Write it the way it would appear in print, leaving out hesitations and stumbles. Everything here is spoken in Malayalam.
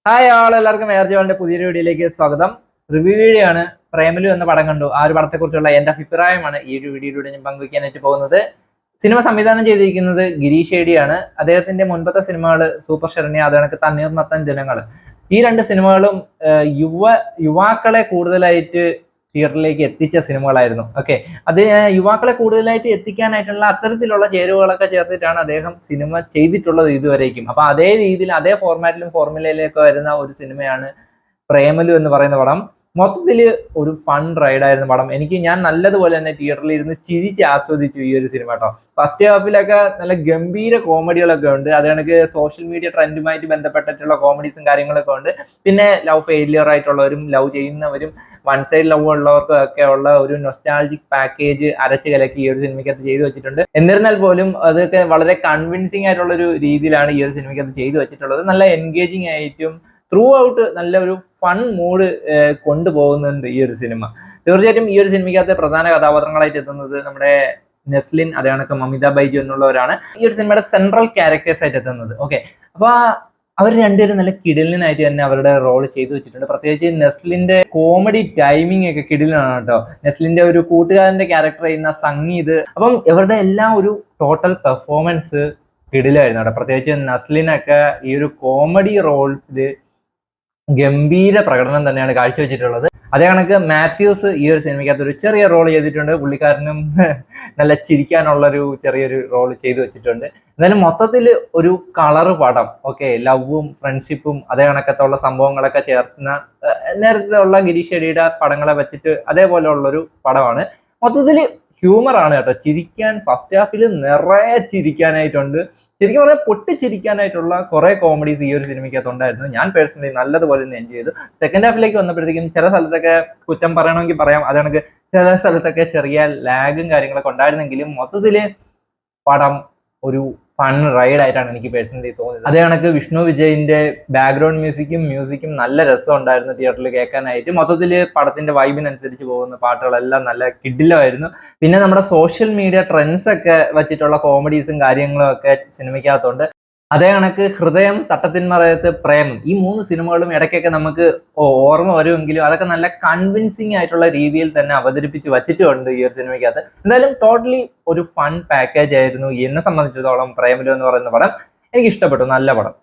ഹായ് എല്ലാവർക്കും എയർജോളിന്റെ പുതിയൊരു വീഡിയോയിലേക്ക് സ്വാഗതം. റിവ്യൂ വീഡിയോ ആണ്. പ്രേമലു എന്ന പടം കണ്ടു. ആ ഒരു പടത്തെക്കുറിച്ചുള്ള എന്റെ അഭിപ്രായമാണ് ഈ ഒരു വീഡിയോയിലൂടെ ഞാൻ പങ്കുവയ്ക്കാനായിട്ട് പോകുന്നത്. സിനിമ സംവിധാനം ചെയ്തിരിക്കുന്നത് ഗിരീഷ് ഏടിയാണ്. അദ്ദേഹത്തിന്റെ മുൻപത്തെ സിനിമകൾ സൂപ്പർ ശരണ്യ, അത് കണക്ക് തണ്ണീർമത്തൻ ജനങ്ങൾ, ഈ രണ്ട് സിനിമകളും യുവാക്കളെ കൂടുതലായിട്ട് തിയേറ്ററിലേക്ക് എത്തിച്ച സിനിമകളായിരുന്നു. ഓക്കെ, അത് യുവാക്കളെ കൂടുതലായിട്ട് എത്തിക്കാനായിട്ടുള്ള അത്തരത്തിലുള്ള ചേരുവകളൊക്കെ ചേർത്തിട്ടാണ് അദ്ദേഹം സിനിമ ചെയ്തിട്ടുള്ളത് ഇതുവരേക്കും. അപ്പൊ അതേ രീതിയിൽ അതേ ഫോർമാറ്റിലും ഫോർമുലയിലേക്ക് വരുന്ന ഒരു സിനിമയാണ് പ്രേമലു എന്ന് പറയുന്ന പടം. മൊത്തത്തിൽ ഒരു ഫൺ റൈഡായിരുന്നു പടം. ഞാൻ നല്ലതുപോലെ തന്നെ തിയേറ്ററിൽ ഇരുന്ന് ചിരിച്ച് ആസ്വദിച്ചു ഈ ഒരു സിനിമ കേട്ടോ. ഫസ്റ്റ് ഹാഫിലൊക്കെ നല്ല ഗംഭീര കോമഡികളൊക്കെ ഉണ്ട്. അത് കണക്ക് സോഷ്യൽ മീഡിയ ട്രെൻഡുമായിട്ട് ബന്ധപ്പെട്ടിട്ടുള്ള കോമഡീസും കാര്യങ്ങളൊക്കെ ഉണ്ട്. പിന്നെ ലവ് ഫെയിലിയർ ആയിട്ടുള്ളവരും ലവ് ചെയ്യുന്നവരും വൺ സൈഡ് ലവ് ഉള്ളവർക്കും ഒക്കെ ഉള്ള ഒരു നൊസ്റ്റാൾജിക് പാക്കേജ് അരച്ച് കലക്കി ഈ ഒരു സിനിമയ്ക്കകത്ത് ചെയ്തു വെച്ചിട്ടുണ്ട്. എന്നിരുന്നാൽ പോലും അതൊക്കെ വളരെ കൺവിൻസിങ് ആയിട്ടുള്ള ഒരു രീതിയിലാണ് ഈ ഒരു സിനിമയ്ക്കകത്ത് ചെയ്തു വെച്ചിട്ടുള്ളത്. നല്ല എൻഗേജിങ് ആയിട്ടും ത്രൂ ഔട്ട് നല്ല ഒരു ഫൺ മൂഡ് കൊണ്ടുപോകുന്നുണ്ട് ഈ ഒരു സിനിമ. തീർച്ചയായിട്ടും ഈ ഒരു സിനിമയ്ക്കകത്ത് പ്രധാന കഥാപാത്രങ്ങളായിട്ട് എത്തുന്നത് നമ്മുടെ നെസ്ലിൻ, അതേ കണക്ക് മമിത ബൈജു എന്നുള്ളവരാണ് ഈ ഒരു സിനിമയുടെ സെൻട്രൽ ക്യാരക്ടേഴ്സ് ആയിട്ട് എത്തുന്നത്. ഓക്കെ, അപ്പൊ അവർ രണ്ടുപേരും നല്ല കിടിലനായിട്ട് തന്നെ അവരുടെ റോൾ ചെയ്തു വെച്ചിട്ടുണ്ട്. പ്രത്യേകിച്ച് നെസ്ലിന്റെ കോമഡി ടൈമിംഗ് ഒക്കെ കിടിലാണ് കേട്ടോ. നെസ്ലിന്റെ ഒരു കൂട്ടുകാരന്റെ ക്യാരക്ടർ ചെയ്യുന്ന സംഗീത്, അപ്പം ഇവരുടെ എല്ലാം ഒരു ടോട്ടൽ പെർഫോമൻസ് കിടിലായിരുന്നു കേട്ടോ. പ്രത്യേകിച്ച് നസ്ലിനൊക്കെ ഈ ഒരു കോമഡി റോൾസിൽ ഗംഭീര പ്രകടനം തന്നെയാണ് കാഴ്ചവെച്ചിട്ടുള്ളത്. അതേ കണക്ക് മാത്യൂസ് ഈ ഒരു സിനിമയ്ക്കകത്ത് ഒരു ചെറിയ റോൾ ചെയ്തിട്ടുണ്ട്. പുള്ളിക്കാരനും നല്ല ചിരിക്കാനുള്ളൊരു ചെറിയൊരു റോൾ ചെയ്തു വെച്ചിട്ടുണ്ട്. എന്നാലും മൊത്തത്തിൽ ഒരു കളറ് പടം. ഓക്കെ, ലവും ഫ്രണ്ട്ഷിപ്പും അതേ കണക്കത്തുള്ള സംഭവങ്ങളൊക്കെ ചേർന്ന നേരത്തെ ഉള്ള ഗിരീഷ് ഷെഡിയുടെ പടങ്ങളെ വെച്ചിട്ട് അതേപോലെ ഉള്ളൊരു പടമാണ്. മൊത്തത്തിൽ ഹ്യൂമറാണ് കേട്ടോ. ചിരിക്കാൻ ഫസ്റ്റ് ഹാഫിൽ നിറയെ ചിരിക്കാനായിട്ടുണ്ട്. ശരിക്കും പറഞ്ഞാൽ പൊട്ടിച്ചിരിക്കാനായിട്ടുള്ള കുറെ കോമഡീസ് ഈ ഒരു സിനിമയ്ക്കകത്ത് ഉണ്ടായിരുന്നു. ഞാൻ പേഴ്സണലി നല്ലതുപോലെ തന്നെ എൻജോയ് ചെയ്തു. സെക്കൻഡ് ഹാഫിലേക്ക് വന്നപ്പോഴത്തേക്കും ചില സ്ഥലത്തൊക്കെ കുറ്റം പറയണമെങ്കിൽ പറയാം. അത് കണക്ക് ചില സ്ഥലത്തൊക്കെ ചെറിയ ലാഗും കാര്യങ്ങളൊക്കെ ഉണ്ടായിരുന്നെങ്കിലും മൊത്തത്തില് പടം ഒരു ഫൺ റൈഡ് ആയിട്ടാണ് എനിക്ക് പേഴ്സണലി തോന്നിയത്. അതേ കണക്ക് വിഷ്ണു വിജയിന്റെ ബാക്ക്ഗ്രൗണ്ട് മ്യൂസിക്കും നല്ല രസം ഉണ്ടായിരുന്നു തിയേറ്ററിൽ കേൾക്കാനായിട്ട്. മൊത്തത്തില് പടത്തിന്റെ വൈബിനനുസരിച്ച് പോകുന്ന പാട്ടുകളെല്ലാം നല്ല കിടിലമായിരുന്നു. പിന്നെ നമ്മുടെ സോഷ്യൽ മീഡിയ ട്രെൻഡ്സ് ഒക്കെ വെച്ചിട്ടുള്ള കോമഡീസും കാര്യങ്ങളും ഒക്കെ സിനിമയ്ക്കകത്തുണ്ട്. അതേ കണക്ക് ഹൃദയം, തട്ടത്തിന്മറയത്ത്, പ്രേമം, ഈ മൂന്ന് സിനിമകളും ഇടയ്ക്കൊക്കെ നമുക്ക് ഓർമ്മ വരുമെങ്കിലും അതൊക്കെ നല്ല കൺവിൻസിങ് ആയിട്ടുള്ള രീതിയിൽ തന്നെ അവതരിപ്പിച്ച് വച്ചിട്ടുണ്ട് ഈ ഒരു സിനിമയ്ക്കകത്ത്. എന്തായാലും ടോട്ടലി ഒരു ഫൺ പാക്കേജ് ആയിരുന്നു എന്നെ സംബന്ധിച്ചിടത്തോളം പ്രേമലു എന്ന് പറയുന്ന പടം. എനിക്ക് ഇഷ്ടപ്പെട്ടു, നല്ല പടം.